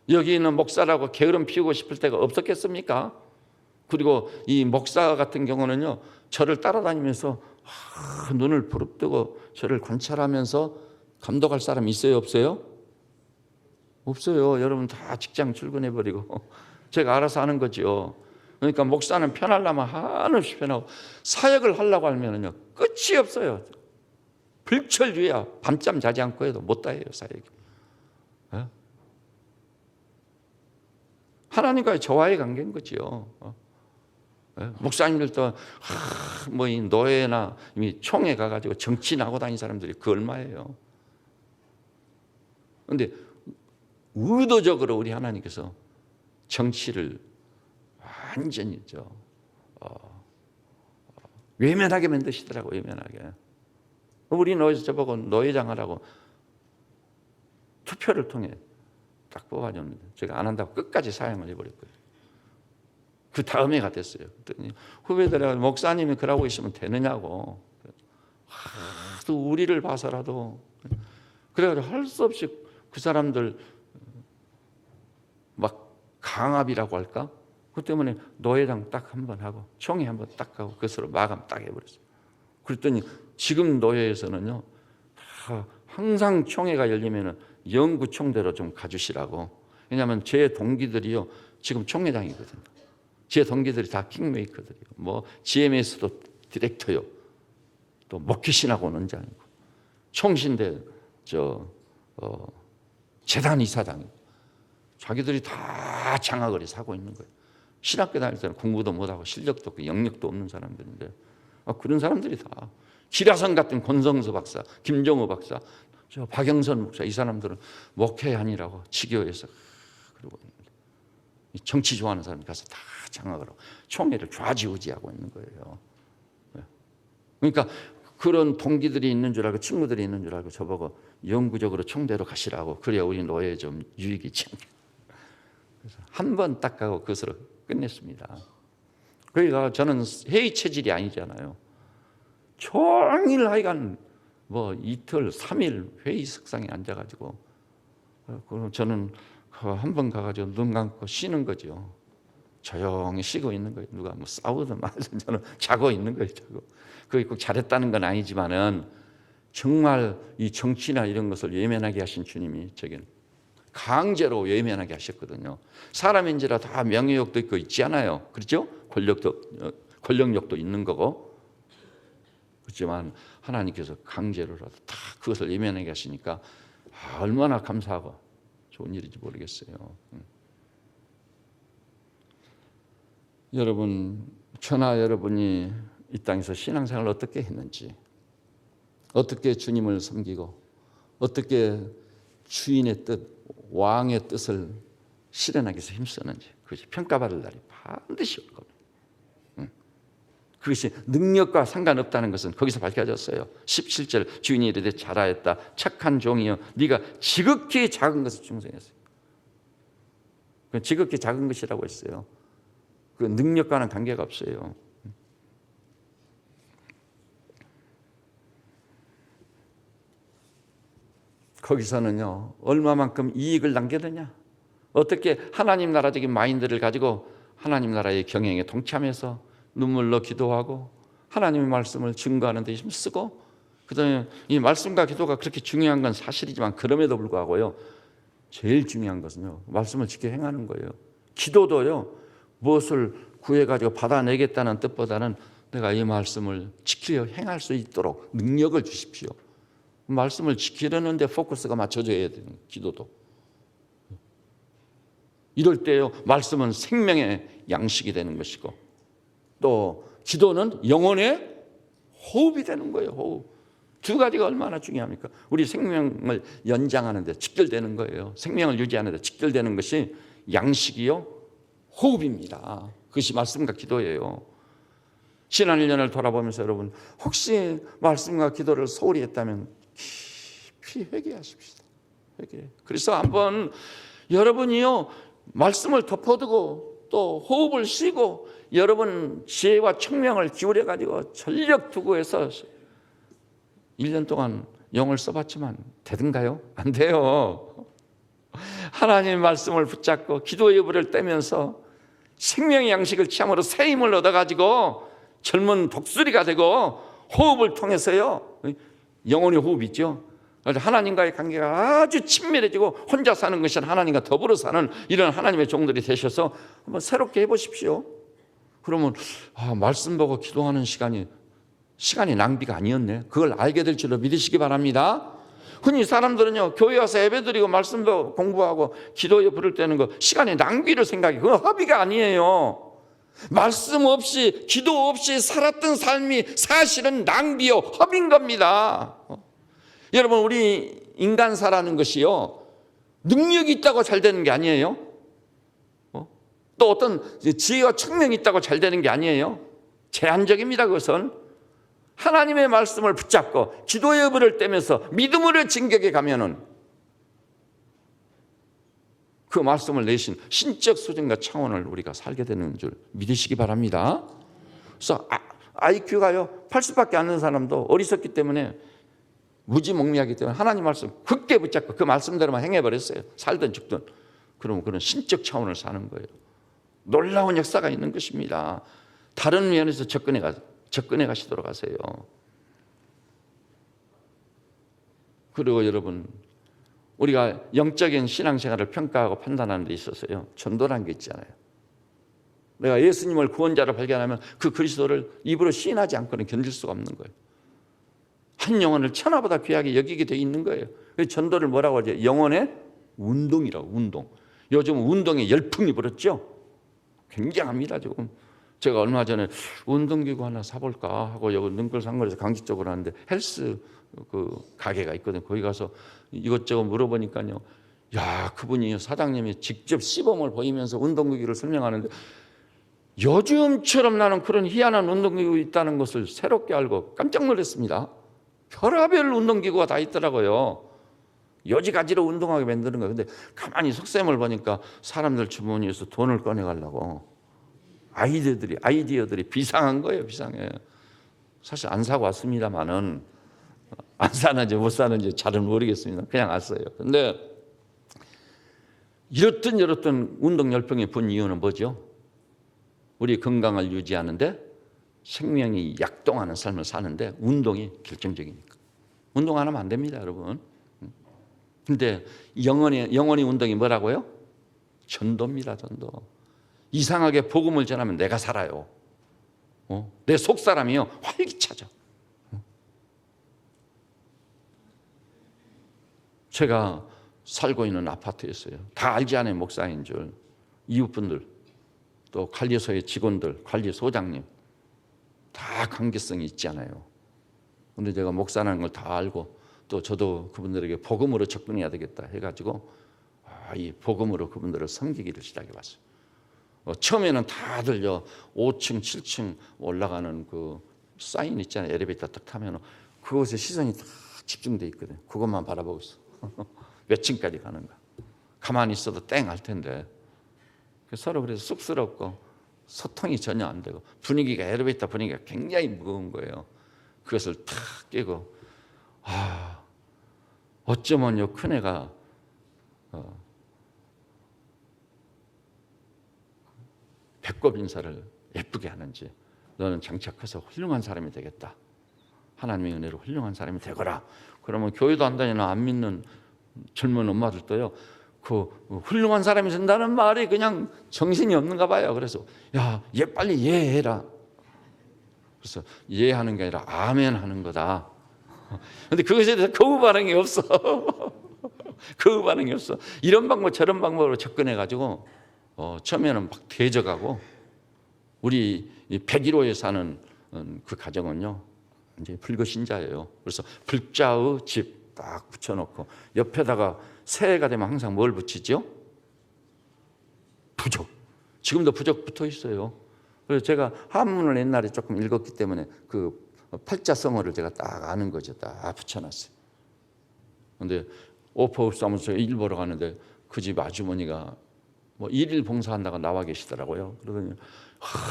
여기 있는 목사라고 게으름 피우고 싶을 때가 없었겠습니까? 그리고 이 목사 같은 경우는요 저를 따라다니면서 눈을 부릅뜨고 저를 관찰하면서 감독할 사람 있어요 없어요? 없어요. 여러분 다 직장 출근해버리고 제가 알아서 하는 거죠. 그러니까 목사는 편하려면 한없이 편하고 사역을 하려고 하면은요 끝이 없어요. 불철주야 밤잠 자지 않고 해도 못 다해요 사역이. 하나님과의 저와의 관계인 거죠. 목사님들도 뭐 이 노예나 이미 총회 가가지고 정치 나고 다니는 사람들이 그 얼마예요. 그런데 의도적으로 우리 하나님께서 정치를 완전히 외면하게 만드시더라고요. 외면하게. 우리 노예에서 저보고 노예장 하라고 투표를 통해 딱 뽑아줬는데 제가 안 한다고 끝까지 사양을 해버렸고요. 그 다음에가 됐어요. 그랬더니 후배들이 목사님이 그러고 계시면 되느냐고. 또 우리를 봐서라도. 그래가지고 할 수 없이 그 사람들 막 강압이라고 할까? 그 때문에 노예장 딱 한 번 하고 총회 한 번 딱 하고 그것으로 마감 딱 해버렸어요. 그랬더니 지금 노예에서는요 항상 총회가 열리면은 영구 총대로 좀 가주시라고. 왜냐하면 제 동기들이요 지금 총회장이거든요. 제 동기들이 다 킹메이커들이요. 뭐 GMS도 디렉터요. 또 목회신하고 오는 자이고 총신대 재단 이사장이고 자기들이 다 장학을 해서 하고 있는 거예요. 신학교 다닐 때는 공부도 못하고 실력도 없고 영역도 없는 사람들인데 그런 사람들이 다 기라성 같은 권성수 박사, 김정우 박사, 저 박영선 목사 이 사람들은 목회한이라고 지교에서 그러고 있는 거예요. 정치 좋아하는 사람이 가서 다 장악을 하고 총회를 좌지우지하고 있는 거예요. 그러니까 그런 동기들이 있는 줄 알고 친구들이 있는 줄 알고 저보고 영구적으로 총대로 가시라고 그래야 우리 노예에 좀 유익이 있지. 그래서 한 번 딱 가고 그것으로 끝냈습니다. 그러니까 저는 회의 체질이 아니잖아요. 종일 하여간 뭐 이틀, 3일 회의 석상에 앉아가지고 저는 한 번 가가지고 눈 감고 쉬는 거죠. 조용히 쉬고 있는 거예요. 누가 뭐 싸우든 말든 저는 자고 있는 거예요. 자고. 그게 꼭 잘했다는 건 아니지만은 정말 이 정치나 이런 것을 예민하게 하신 주님이 저기는 강제로 외면하게 하셨거든요. 사람인지라 다 명예욕도 있고 있지 않아요. 그렇죠? 권력욕도 있는 거고. 그렇지만 하나님께서 강제로라도 다 그것을 외면하게 하시니까 얼마나 감사하고 좋은 일인지 모르겠어요. 여러분, 저나 여러분이 이 땅에서 신앙생활을 어떻게 했는지, 어떻게 주님을 섬기고, 어떻게 주인의 뜻, 왕의 뜻을 실현하기 위해서 힘쓰는지 그것이 평가받을 날이 반드시 올 겁니다. 그것이 능력과 상관없다는 것은 거기서 밝혀졌어요. 17절 주인이 이르되 잘하였다 착한 종이여 네가 지극히 작은 것을 충성했어요. 지극히 작은 것이라고 했어요. 그 능력과는 관계가 없어요. 거기서는요 얼마만큼 이익을 남겼느냐, 어떻게 하나님 나라적인 마인드를 가지고 하나님 나라의 경영에 동참해서 눈물로 기도하고 하나님의 말씀을 증거하는 데 힘쓰고, 그다음에 이 말씀과 기도가 그렇게 중요한 건 사실이지만 그럼에도 불구하고요 제일 중요한 것은요 말씀을 지켜 행하는 거예요. 기도도요 무엇을 구해가지고 받아내겠다는 뜻보다는 내가 이 말씀을 지켜 행할 수 있도록 능력을 주십시오. 말씀을 지키려는 데 포커스가 맞춰져야 되는 기도도. 이럴 때요 말씀은 생명의 양식이 되는 것이고 또 기도는 영혼의 호흡이 되는 거예요. 호흡. 두 가지가 얼마나 중요합니까? 우리 생명을 연장하는 데 직결되는 거예요. 생명을 유지하는 데 직결되는 것이 양식이요 호흡입니다. 그것이 말씀과 기도예요. 지난 1년을 돌아보면서 여러분 혹시 말씀과 기도를 소홀히 했다면 깊이 회개하십시다. 회개. 그래서 한번 여러분이요 말씀을 덮어두고 또 호흡을 쉬고 여러분 지혜와 청명을 기울여 가지고 전력 투구해서 1년 동안 영을 써봤지만 되든가요? 안 돼요. 하나님의 말씀을 붙잡고 기도의 불을 떼면서 생명의 양식을 취함으로 새 힘을 얻어가지고 젊은 독수리가 되고 호흡을 통해서요 영혼의 호흡이 있죠. 하나님과의 관계가 아주 친밀해지고 혼자 사는 것이 아니라 하나님과 더불어 사는 이런 하나님의 종들이 되셔서 한번 새롭게 해보십시오. 그러면 말씀 보고 기도하는 시간이 낭비가 아니었네. 그걸 알게 될 줄로 믿으시기 바랍니다. 흔히 사람들은요 교회 와서 예배드리고 말씀도 공부하고 기도에 부를 때는 거 시간의 낭비를 생각해. 그건 허비가 아니에요. 말씀 없이 기도 없이 살았던 삶이 사실은 낭비요 허비인 겁니다. 여러분 우리 인간사라는 것이요 능력이 있다고 잘 되는 게 아니에요. 또 어떤 지혜와 청명이 있다고 잘 되는 게 아니에요. 제한적입니다. 그것은 하나님의 말씀을 붙잡고 기도의 불을 떼면서 믿음으로 진격해 가면은 그 말씀을 내신 신적 수준과 차원을 우리가 살게 되는 줄 믿으시기 바랍니다. 그래서 IQ가요 80밖에 안 되는 사람도 어리석기 때문에 무지몽매하기 때문에 하나님 말씀 굳게 붙잡고 그 말씀대로만 행해버렸어요. 살든 죽든. 그러면 그런 신적 차원을 사는 거예요. 놀라운 역사가 있는 것입니다. 다른 면에서 접근해 가시도록 하세요. 그리고 여러분 우리가 영적인 신앙생활을 평가하고 판단하는 데 있어서요 전도라는 게 있잖아요. 내가 예수님을 구원자로 발견하면 그 그리스도를 입으로 시인하지 않고는 견딜 수가 없는 거예요. 한 영혼을 천하보다 귀하게 여기게 돼 있는 거예요. 그래서 전도를 뭐라고 하죠? 영혼의 운동이라고. 운동. 요즘 운동에 열풍이 불었죠. 굉장합니다 지금. 제가 얼마 전에 운동기구 하나 사볼까 하고 여기 능글상거리에서 강지 쪽으로 하는데 헬스 그 가게가 있거든요. 거기 가서 이것저것 물어보니까요, 야, 그분이 사장님이 직접 시범을 보이면서 운동기구를 설명하는데, 요즘처럼 나는 그런 희한한 운동기구 있다는 것을 새롭게 알고 깜짝 놀랐습니다. 별의별 운동기구가 다 있더라고요. 여지가지로 운동하게 만드는 거예요. 근데 가만히 속셈을 보니까 사람들 주머니에서 돈을 꺼내가려고 아이디어들이 비상한 거예요. 비상해요. 사실 안 사고 왔습니다만은, 안 사는지 못 사는지 잘은 모르겠습니다. 그냥 왔어요. 근데 이렇든 운동 열병이 분 이유는 뭐죠? 우리 건강을 유지하는데, 생명이 약동하는 삶을 사는데 운동이 결정적이니까. 운동 안 하면 안 됩니다, 여러분. 근데 영혼이 운동이 뭐라고요? 전도입니다, 전도. 이상하게 복음을 전하면 내가 살아요. 내 속사람이요, 활기차죠. 제가 살고 있는 아파트였어요. 다 알지 않아요, 목사인 줄. 이웃분들, 또 관리소의 직원들, 관리소장님 다 관계성이 있지 않아요. 근데 제가 목사라는 걸 다 알고, 또 저도 그분들에게 복음으로 접근해야 되겠다 해가지고 이 복음으로 그분들을 섬기기를 시작해봤어요. 처음에는 다들 5층, 7층 올라가는 그 사인 있잖아요. 엘리베이터 딱 타면 그곳에 시선이 다 집중돼 있거든요. 그것만 바라보고 있어. 몇 층까지 가는가. 가만히 있어도 땡 할 텐데. 서로 그래서 쑥스럽고 소통이 전혀 안 되고, 분위기가, 엘리베이터 분위기가 굉장히 무거운 거예요. 그것을 탁 깨고, 어쩌면 요 큰애가 배꼽 인사를 예쁘게 하는지, 너는 장차 커서 훌륭한 사람이 되겠다. 하나님의 은혜로 훌륭한 사람이 되거라. 그러면 교회도 안 다니는 안 믿는 젊은 엄마들도요, 그 훌륭한 사람이 된다는 말이 그냥 정신이 없는가 봐요. 그래서 야, 얘 빨리 예해라. 그래서 예하는 게 아니라 아멘 하는 거다. 근데 그것에 대해서 거부 반응이 없어. 거부 반응이 없어. 이런 방법 저런 방법으로 접근해 가지고 처음에는 막 대적하고, 우리 101호에 사는 그 가정은요, 이제 불교신자예요. 그래서 불자의 집 딱 붙여놓고 옆에다가 새해가 되면 항상 뭘 붙이죠? 부적. 지금도 부적 붙어 있어요. 그래서 제가 한문을 옛날에 조금 읽었기 때문에 그 팔자성어를 제가 딱 아는 거죠. 딱 붙여놨어요. 근데 오퍼업사무소에 일 보러 가는데 그 집 아주머니가 뭐 일일 봉사한다고 나와 계시더라고요. 그러더니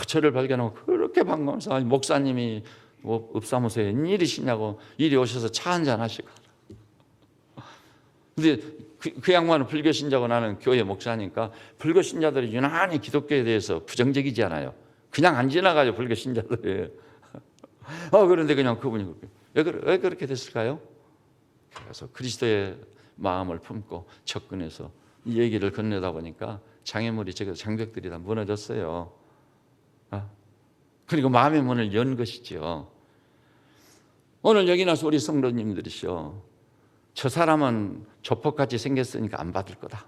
저를 발견하고 그렇게 반가워서, 목사님이 뭐 읍사무소에 웬일이시냐고 이리 오셔서 차 한잔 하시고. 근데 그 양반은 불교신자고 나는 교회 목사니까 불교신자들이 유난히 기독교에 대해서 부정적이지 않아요. 그냥 안 지나가요, 불교신자들이. 그런데 그냥 그분이 왜 그렇게 됐을까요? 그래서 그리스도의 마음을 품고 접근해서 이 얘기를 건네다 보니까 장애물이, 장벽들이 다 무너졌어요. 그리고 마음의 문을 연 것이죠. 오늘 여기 나서 우리 성도님들이시오, 저 사람은 조폭같이 생겼으니까 안 받을 거다.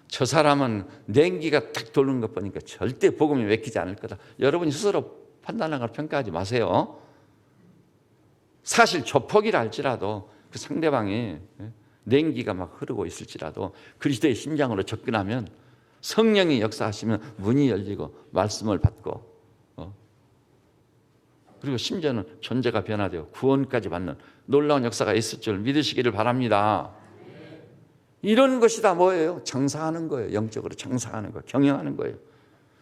저 사람은 냉기가 딱 도는 것 보니까 절대 복음이 맥히지 않을 거다. 여러분이 스스로 판단하고 평가하지 마세요. 사실 조폭이라 할지라도 그 상대방이 냉기가 막 흐르고 있을지라도 그리스도의 심장으로 접근하면, 성령이 역사하시면 문이 열리고 말씀을 받고, 그리고 심지어는 존재가 변화되어 구원까지 받는 놀라운 역사가 있을 줄 믿으시기를 바랍니다. 이런 것이 다 뭐예요? 장사하는 거예요. 영적으로 장사하는 거, 경영하는 거예요.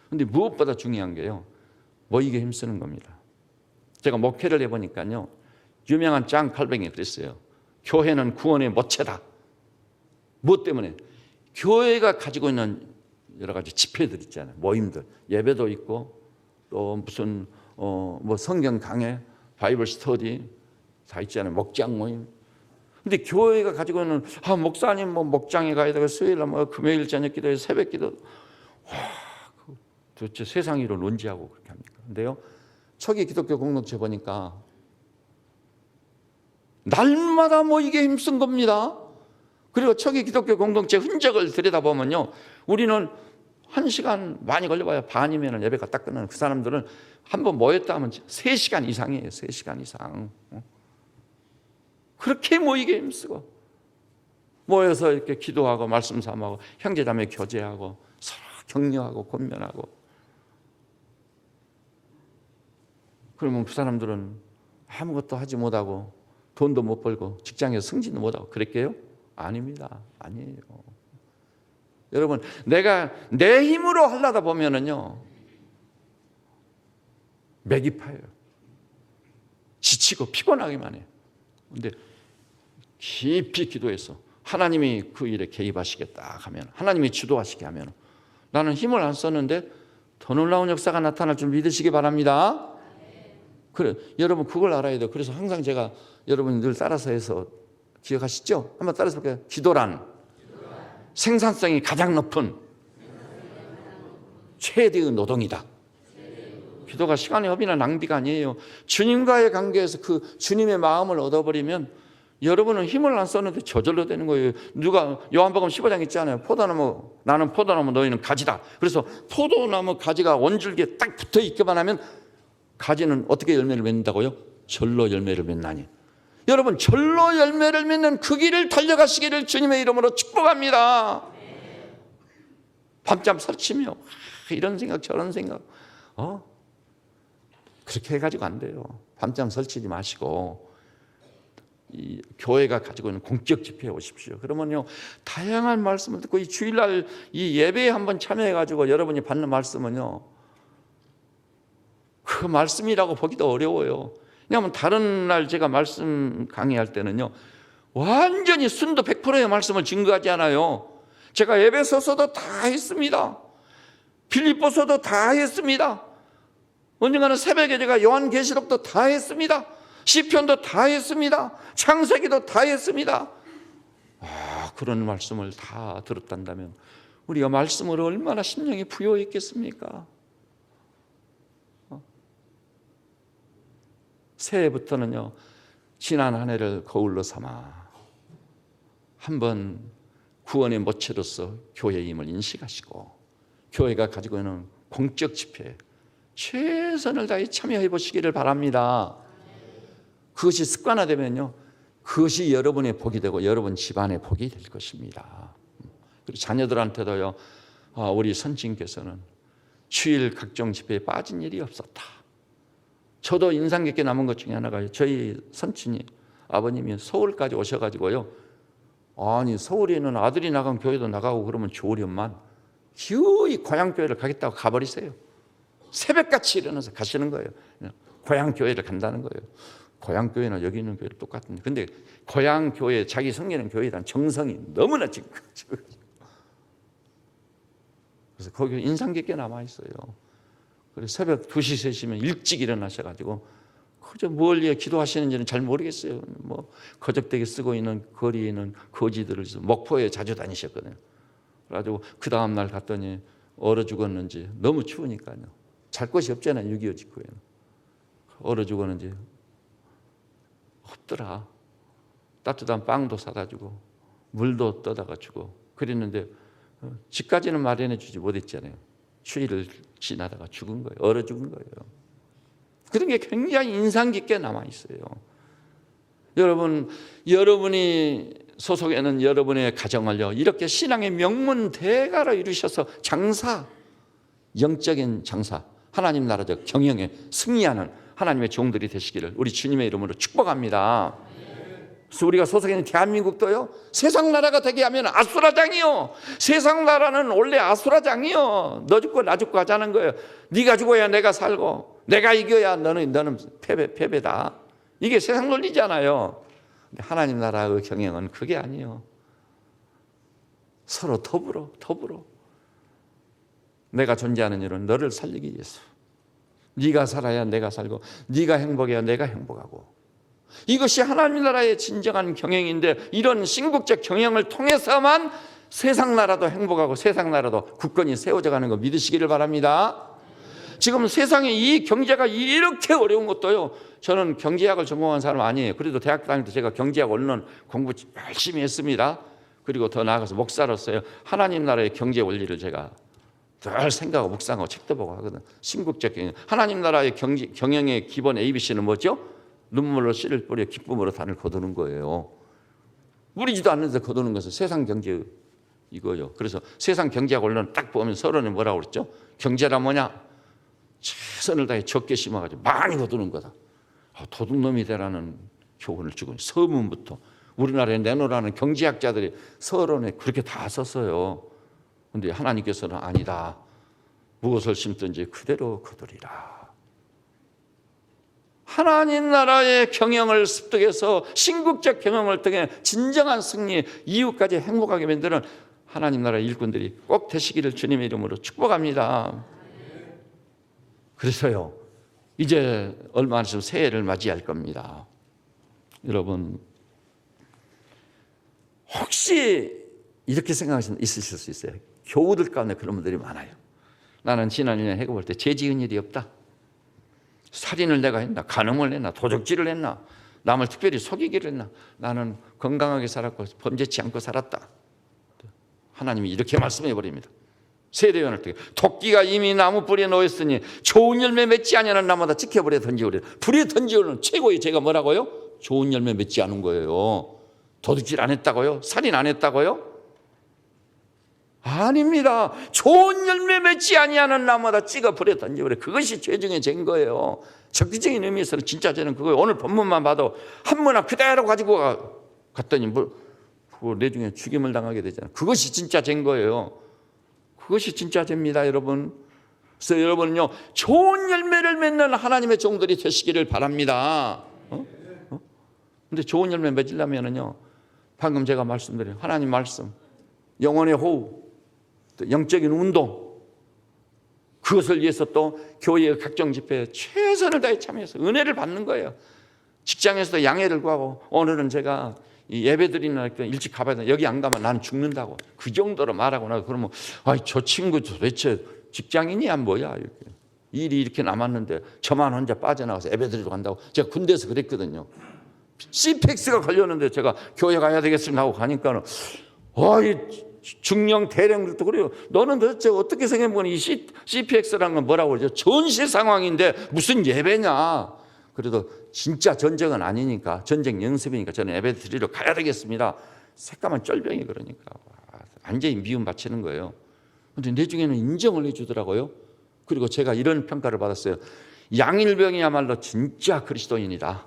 그런데 무엇보다 중요한 게요, 모이게 힘쓰는 겁니다. 제가 목회를 해보니까요, 유명한 장 칼뱅이 그랬어요. 교회는 구원의 모체다. 무엇 때문에? 교회가 가지고 있는 여러 가지 집회들 있잖아요. 모임들, 예배도 있고, 또 무슨 뭐 성경 강해, 바이블 스터디 다 있잖아요. 목장 모임. 근데 교회가 가지고 있는 목사님 뭐 목장에 가야 되고, 수요일 날 뭐 금요일 저녁 기도에 새벽 기도, 도대체 세상 일을 논지하고 그렇게 합니까? 근데요, 초기 기독교 공동체 보니까 날마다 모이게 힘쓴 겁니다. 그리고 초기 기독교 공동체 흔적을 들여다보면요, 우리는 1시간 많이 걸려봐야 반이면 예배가 딱 끝나는, 그 사람들은 한번 모였다 하면 3시간 이상이에요. 3시간 이상. 그렇게 모이게 힘쓰고 모여서 이렇게 기도하고 말씀 삼하고 형제자매 교제하고 서로 격려하고 권면하고. 그러면 그 사람들은 아무것도 하지 못하고 돈도 못 벌고 직장에서 승진도 못하고 그랬게요? 아닙니다. 아니에요. 여러분, 내가 내 힘으로 하려다 보면은요, 맥이 파요. 지치고 피곤하기만 해요. 근데 깊이 기도해서 하나님이 그 일에 개입하시겠다 하면, 하나님이 주도하시게 하면, 나는 힘을 안 썼는데 더 놀라운 역사가 나타날 줄 믿으시기 바랍니다. 그래, 여러분 그걸 알아야 돼요. 그래서 항상 제가 여러분이 늘 따라서 해서 기억하시죠? 한번 따라서 볼게요. 기도란 생산성이 가장 높은 최대의 노동이다. 기도가 시간의 허비나 낭비가 아니에요. 주님과의 관계에서 그 주님의 마음을 얻어버리면 여러분은 힘을 안 썼는데 저절로 되는 거예요. 누가 요한복음 15장 있잖아요. 포도나무, 나는 포도나무, 너희는 가지다. 그래서 포도나무 가지가 원줄기에 딱 붙어 있기만 하면 가지는 어떻게 열매를 맺는다고요? 절로 열매를 맺나니. 여러분, 절로 열매를 맺는 그 길을 달려가시기를 주님의 이름으로 축복합니다. 밤잠 설치며 이런 생각 저런 생각 그렇게 해가지고 안 돼요. 밤잠 설치지 마시고 이 교회가 가지고 있는 공적 집회에 오십시오. 그러면요, 다양한 말씀을 듣고 이 주일날 이 예배에 한번 참여해가지고 여러분이 받는 말씀은요, 그 말씀이라고 보기도 어려워요. 왜냐하면 다른 날 제가 말씀 강의할 때는요, 완전히 순도 100%의 말씀을 증거하지 않아요. 제가 에베소서도 다 했습니다. 빌립보서도 다 했습니다. 언젠가는 새벽에 제가 요한계시록도 다 했습니다. 시편도 다 했습니다. 창세기도 다 했습니다. 그런 말씀을 다 들었단다면 우리가 말씀으로 얼마나 심령이 부여했겠습니까? 새해부터는요, 지난 한 해를 거울로 삼아 한번 구원의 모체로서 교회의 힘을 인식하시고 교회가 가지고 있는 공적 집회에 최선을 다해 참여해 보시기를 바랍니다. 그것이 습관화되면요, 그것이 여러분의 복이 되고 여러분 집안의 복이 될 것입니다. 그리고 자녀들한테도요, 우리 선진께서는 주일 각종 집회에 빠진 일이 없었다. 저도 인상 깊게 남은 것 중에 하나가 저희 선친이 아버님이 서울까지 오셔가지고요, 아니 서울에 있는 아들이 나간 교회도 나가고 그러면 좋으련만 기어이 고향교회를 가겠다고 가버리세요. 새벽같이 일어나서 가시는 거예요. 고향교회를 간다는 거예요. 고향교회나 여기 있는 교회는 똑같은데, 근데 고향교회, 자기 성기는 교회에 대한 정성이 너무나 지금 그래서 거기 인상 깊게 남아있어요. 그래서 새벽 2시, 3시면 일찍 일어나셔가지고 그저 뭘 위해 기도하시는지는 잘 모르겠어요. 뭐 거적대게 쓰고 있는 거리에 있는 거지들을 목포에 자주 다니셨거든요. 그래가지고 그 다음날 갔더니 얼어 죽었는지, 너무 추우니까요, 잘 곳이 없잖아요. 6.25 직후에는. 얼어 죽었는지 없더라. 따뜻한 빵도 사다 주고 물도 떠다가 주고 그랬는데 집까지는 마련해 주지 못했잖아요. 추위를 지나다가 죽은 거예요. 얼어 죽은 거예요. 그런 게 굉장히 인상 깊게 남아있어요. 여러분, 여러분이 소속에는 여러분의 가정을요, 이렇게 신앙의 명문 대가로 이루셔서 장사, 영적인 장사, 하나님 나라적 경영에 승리하는 하나님의 종들이 되시기를 우리 주님의 이름으로 축복합니다. 그래서 우리가 소속해 있는 대한민국도요, 세상 나라가 되게 하면 아수라장이요. 세상 나라는 원래 아수라장이요. 너 죽고 나 죽고 하자는 거예요. 네가 죽어야 내가 살고, 내가 이겨야 너는 패배다. 이게 세상 논리잖아요. 근데 하나님 나라의 경영은 그게 아니에요. 서로 더불어 내가 존재하는 일은 너를 살리기 위해서, 네가 살아야 내가 살고, 네가 행복해야 내가 행복하고, 이것이 하나님 나라의 진정한 경영인데, 이런 신국적 경영을 통해서만 세상 나라도 행복하고 세상 나라도 굳건히 세워져 가는 거 믿으시기를 바랍니다. 지금 세상에 이 경제가 이렇게 어려운 것도요, 저는 경제학을 전공한 사람 아니에요. 그래도 대학 다닐 때 제가 경제학 원론 공부 열심히 했습니다. 그리고 더 나아가서 목사로서요, 하나님 나라의 경제 원리를 제가 늘 생각하고 묵상하고 책도 보고 하거든. 신국적 경영. 하나님 나라의 경영의 기본 ABC는 뭐죠? 눈물로 씨를 뿌려 기쁨으로 단을 거두는 거예요. 우리지도 않는데 거두는 것은 세상 경제 이거요. 그래서 세상 경제학 원론을 딱 보면 서론에 뭐라고 그랬죠? 경제란 뭐냐? 최선을 다해 적게 심어가지고 많이 거두는 거다. 도둑놈이 되라는 교훈을 주고 서문부터 우리나라에 내놓으라는 경제학자들이 서론에 그렇게 다 썼어요. 그런데 하나님께서는 아니다. 무엇을 심든지 그대로 거두리라. 하나님 나라의 경영을 습득해서 신국적 경영을 통해 진정한 승리, 이웃까지 행복하게 만드는 하나님 나라의 일꾼들이 꼭 되시기를 주님의 이름으로 축복합니다. 그래서요, 이제 얼마 안 있으면 새해를 맞이할 겁니다. 여러분, 혹시 이렇게 생각하시는 분 있으실 수 있어요. 교우들 가운데 그런 분들이 많아요. 나는 지난 1년 해고 볼 때 죄 지은 일이 없다. 살인을 내가 했나, 간음을 했나, 도적질을 했나, 남을 특별히 속이기를 했나. 나는 건강하게 살았고 범죄치 않고 살았다. 하나님이 이렇게 말씀해 버립니다. 세대원을 통해 토끼가 이미 나무 뿌리에 놓였으니 좋은 열매 맺지 아니하는 나무마다 지켜버려 던지오리라. 불에 던지오는 최고의 죄가 뭐라고요? 좋은 열매 맺지 않은 거예요. 도둑질 안 했다고요? 살인 안 했다고요? 아닙니다. 좋은 열매 맺지 아니하는 나무마다 찍어 버려 던져버려. 그것이 죄 중에 죄인 거예요. 적극적인 의미에서는 진짜 죄는 그거예요. 오늘 본문만 봐도 한문화 그대로 가지고 갔더니 그거 내중에 죽임을 당하게 되잖아요. 그것이 진짜 죄인 거예요. 그것이 진짜 죄입니다, 여러분. 그래서 여러분은요, 좋은 열매를 맺는 하나님의 종들이 되시기를 바랍니다. 근데 좋은 열매 맺으려면요, 방금 제가 말씀드린 하나님 말씀, 영혼의 호흡, 또 영적인 운동, 그것을 위해서 또 교회의 각종 집회에 최선을 다해 참여해서 은혜를 받는 거예요. 직장에서도 양해를 구하고, 오늘은 제가 이 예배 드리는 일찍 가봐야 돼. 여기 안 가면 나는 죽는다고. 그 정도로 말하고 나서 그러면 저 친구 도대체 직장인이야 뭐야 이렇게. 일이 이렇게 남았는데 저만 혼자 빠져나가서 예배 드리러 간다고. 제가 군대에서 그랬거든요. CPX가 걸렸는데 제가 교회 가야 되겠습니다 하고 가니까는 이 중령 대령들도 그래요. 너는 도대체 어떻게 생각해보니 이 CPX라는 건 뭐라고 그러죠? 전시 상황인데 무슨 예배냐. 그래도 진짜 전쟁은 아니니까, 전쟁 연습이니까 저는 예배 드리러 가야 되겠습니다. 새까만 쫄병이 그러니까 완전히 미움 바치는 거예요. 그런데 내 중에는 인정을 해주더라고요. 그리고 제가 이런 평가를 받았어요. 양일병이야말로 진짜 그리스도인이다.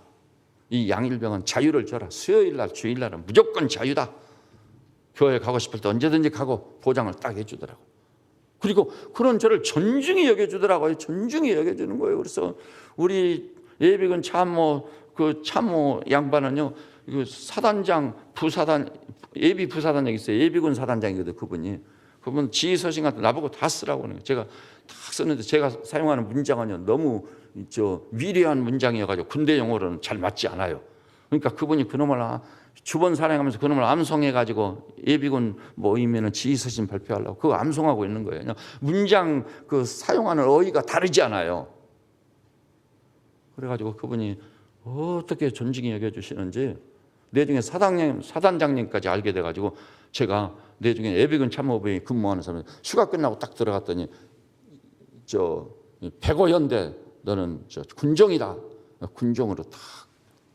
이 양일병은 자유를 줘라. 수요일날 주일날은 무조건 자유다. 교회 가고 싶을 때 언제든지 가고 보장을 딱 해주더라고. 그리고 그런 저를 존중히 여겨주더라고요. 존중히 여겨주는 거예요. 그래서 우리 예비군 참모 양반은요, 사단장, 부사단, 예비 부사단 여기 있어요. 예비군 사단장이거든, 그분 지휘서신 같은 나보고 다 쓰라고 하는 거예요. 제가 다 썼는데 제가 사용하는 문장은요, 너무 위대한 문장이어가지고 군대 용어로는 잘 맞지 않아요. 그러니까 그분이 그놈을 주번 사령하면서 그놈을 암송해가지고 예비군 모이면은 지휘서신 발표하려고 그거 암송하고 있는 거예요. 문장 사용하는 어휘가 다르지 않아요. 그래가지고 그분이 어떻게 존중히 여겨주시는지 내중에 사단장님까지 알게 돼가지고 제가 내중에 예비군 참모부에 근무하는 사람이 휴가 끝나고 딱 들어갔더니 백오현대 너는 군종이다. 군종으로 딱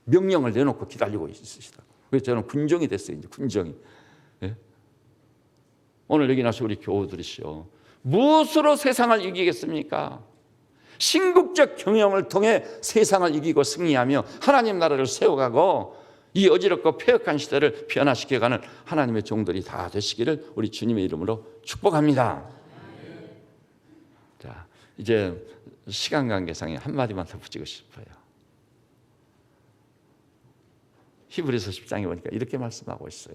명령을 내놓고 기다리고 있으시다. 그래서 저는 군종이 됐어요. 이제 군종이. 예? 오늘 여기 나서 우리 교우들이시오. 무엇으로 세상을 이기겠습니까? 신국적 경영을 통해 세상을 이기고 승리하며 하나님 나라를 세워가고 이 어지럽고 폐역한 시대를 변화시켜가는 하나님의 종들이 다 되시기를 우리 주님의 이름으로 축복합니다. 자, 이제 시간 관계상에 한마디만 더 붙이고 싶어요. 히브리서 10장에 보니까 이렇게 말씀하고 있어요.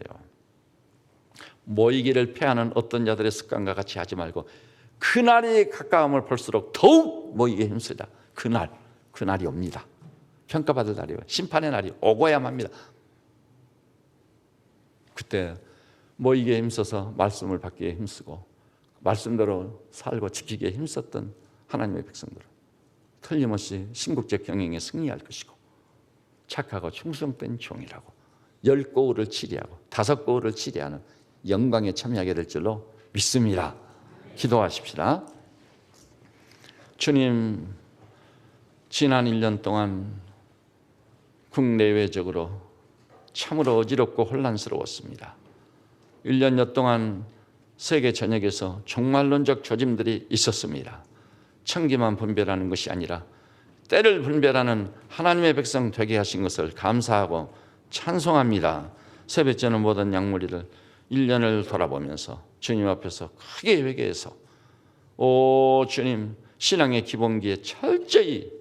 모이기를 패하는 어떤 자들의 습관과 같이 하지 말고 그날이 가까움을 볼수록 더욱 모이게 힘쓰자. 그날이 옵니다. 평가받을 날이요. 심판의 날이 오고야만 합니다. 그때 모이기에 힘써서 말씀을 받기에 힘쓰고 말씀대로 살고 지키기에 힘썼던 하나님의 백성들은 틀림없이 신국적 경영에 승리할 것이고 착하고 충성된 종이라고 10고울을 치리하고 5고울을 치리하는 영광에 참여하게 될 줄로 믿습니다. 기도하십시다. 주님, 지난 1년 동안 국내외적으로 참으로 어지럽고 혼란스러웠습니다. 1년여 동안 세계 전역에서 종말론적 조짐들이 있었습니다. 천기만 분별하는 것이 아니라 때를 분별하는 하나님의 백성 되게 하신 것을 감사하고 찬송합니다. 세뱃제는 모든 약물이를 1년을 돌아보면서 주님 앞에서 크게 회개해서 오 주님, 신앙의 기본기에 철저히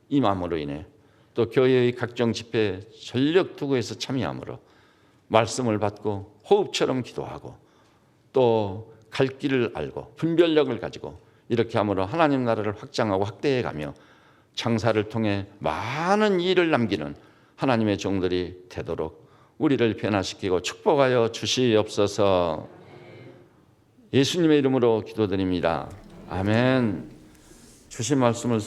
임함으로 인해 또 교회의 각종 집회에 전력 투구해서 참여함으로 말씀을 받고 호흡처럼 기도하고 또 갈 길을 알고 분별력을 가지고 이렇게 함으로 하나님 나라를 확장하고 확대해 가며 장사를 통해 많은 일을 남기는 하나님의 종들이 되도록 우리를 변화시키고 축복하여 주시옵소서. 예수님의 이름으로 기도드립니다. 아멘. 주신 말씀을